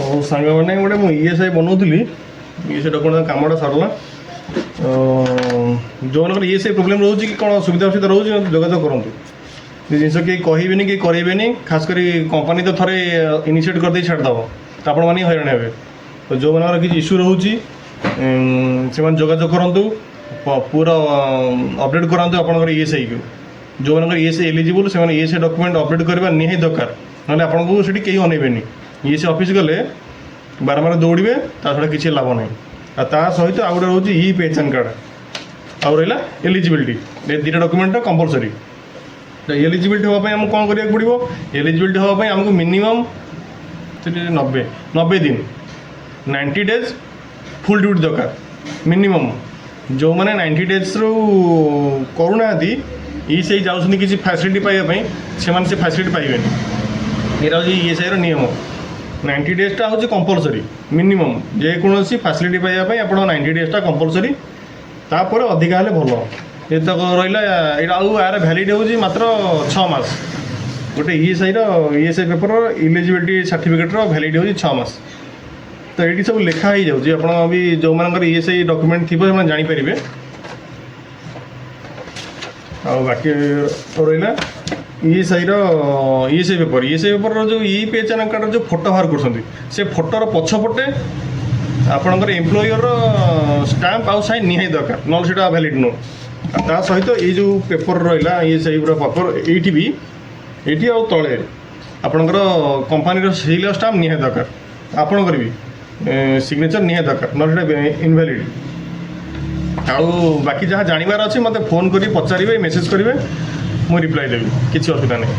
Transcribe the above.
ଆଉ ସାଙ୍ଗମାନେ ଗୋଟେ ମୁଁ ESI ବନାଉଥିଲି ESI ଡକୁମେଣ୍ଟ କାମଟା ସରିଲା। ଯେଉଁମାନଙ୍କର ESI ପ୍ରୋବ୍ଲେମ୍ ରହୁଛି କି କ'ଣ ସୁବିଧା ଅସୁବିଧା ରହୁଛି ଯୋଗାଯୋଗ କରନ୍ତୁ। ଏ ଜିନିଷ କେହି କହିବେନି କି କରେଇବେନି, ଖାସ୍ କରି କମ୍ପାନୀ ତ ଥରେ ଇନିସିଏଟ୍ କରିଦେଇ ଛାଡ଼ିଦେବ ତ ଆପଣମାନେ ହଇରାଣ ହେବେ। ତ ଯେଉଁମାନଙ୍କର କିଛି ଇସ୍ୟୁ ରହୁଛି ସେମାନେ ଯୋଗାଯୋଗ କରନ୍ତୁ, ପୁରା ଅପଡ଼େଟ୍ କରାନ୍ତୁ ଆପଣଙ୍କର ESIକୁ। ଯେଉଁମାନଙ୍କର ESI ଏଲିଜିବୁଲ୍ ସେମାନେ ESI ଡକୁମେଣ୍ଟ ଅପଡ଼େଟ୍ କରିବା ନିହାତି ଦରକାର, ନହେଲେ ଆପଣଙ୍କୁ ସେଠି କେହି ଅନେଇବେନି। ESI ଅଫିସ୍ ଗଲେ ବାରମ୍ବାର ଦୌଡ଼ିବେ, ତା ଛଡ଼ା କିଛି ଲାଭ ନାହିଁ। ଆଉ ତା ସହିତ ଆଉ ଗୋଟେ ରହୁଛି ପେନ୍ସନ୍ କାର୍ଡ଼, ଆଉ ରହିଲା ଏଲିଜିବିଲିଟି। ଏ ଦୁଇଟା ଡକୁମେଣ୍ଟଟା କମ୍ପଲସରି। ତ ଏଲିଜିବିଲିଟି ହେବା ପାଇଁ ଆମକୁ କ'ଣ କରିବାକୁ ପଡ଼ିବ? ଏଲିଜିବିଲିଟି ହେବା ପାଇଁ ଆମକୁ ମିନିମମ୍ 90 ଦିନ 90 ଡେଜ୍ ଫୁଲ୍ ଡ୍ୟୁଟି ଦରକାର ମିନିମମ୍। ଯେଉଁମାନେ 90 ଡେଜ୍ରୁ କରୁନାହାନ୍ତି ESI ଯାଉଛନ୍ତି କିଛି ଫ୍ୟାସିଲିଟି ପାଇବା ପାଇଁ, ସେମାନେ ସେ ଫ୍ୟାସିଲିଟି ପାଇବେନି। ଏଇଟା ହେଉଛି ESIର ନିୟମ। 90 ଡେଜ୍ଟା ହେଉଛି କମ୍ପଲସରି ମିନିମମ୍। ଯେକୌଣସି ଫ୍ୟାସିଲିଟି ପାଇବା ପାଇଁ ଆପଣ 90 ଡେଜ୍ଟା କମ୍ପଲସରି, ତାପରେ ଅଧିକା ହେଲେ ଭଲ। ଏତକ ରହିଲା ଏଇଟା। ଆଉ ଏହାର ଭ୍ୟାଲିଡ୍ ହେଉଛି ମାତ୍ର 6 ମାସ। ଗୋଟେ ESI ପେପର ଇଲିଜିବିଲିଟି ସାର୍ଟିଫିକେଟ୍ର ଭ୍ୟାଲିଡ୍ ହେଉଛି 6 ମାସ। ତ ଏଇଠି ସବୁ ଲେଖା ହେଇଯାଉଛି, ଆପଣ ବି ଯେଉଁମାନଙ୍କର ESI ଡକୁମେଣ୍ଟ ଥିବ ସେମାନେ ଜାଣିପାରିବେ। ଆଉ ବାକି ରହିଲା ESI ପେପରର ଯେଉଁ ପେନ୍ସନ୍ କାର୍ଡ଼ର ଯେଉଁ ଫଟୋ ବାହାର କରୁଛନ୍ତି, ସେ ଫଟୋର ପଛପଟେ ଆପଣଙ୍କର ଏମ୍ପ୍ଲୟର ଷ୍ଟାମ୍ପ ଆଉ ସାଇନ୍ ନିହାତି ଦରକାର, ନହେଲେ ସେଇଟା ଭ୍ୟାଲିଡ୍ ନୁହଁ। ଆଉ ତା ସହିତ ଏଇ ଯେଉଁ ପେପର ରହିଲା ESIର ପେପର, ଏଇଠି ଆଉ ତଳେ ଆପଣଙ୍କର କମ୍ପାନୀର ସିଲ୍ ଆଉ ଷ୍ଟାମ୍ପ ନିହାତି ଦରକାର। ଆପଣଙ୍କର ବି ସିଗ୍ନେଚର୍ ନିହାତି ଦରକାର, ନହେଲେ ସେଇଟା ଇନଭ୍ୟାଲିଡ୍। ଆଉ ବାକି ଯାହା ଜାଣିବାର ଅଛି ମୋତେ ଫୋନ୍ କରି ପଚାରିବେ, ମେସେଜ୍ କରିବେ, ମୁଁ ରିପ୍ଲାଏ ଦେବି, କିଛି ଅସୁବିଧା ନାହିଁ।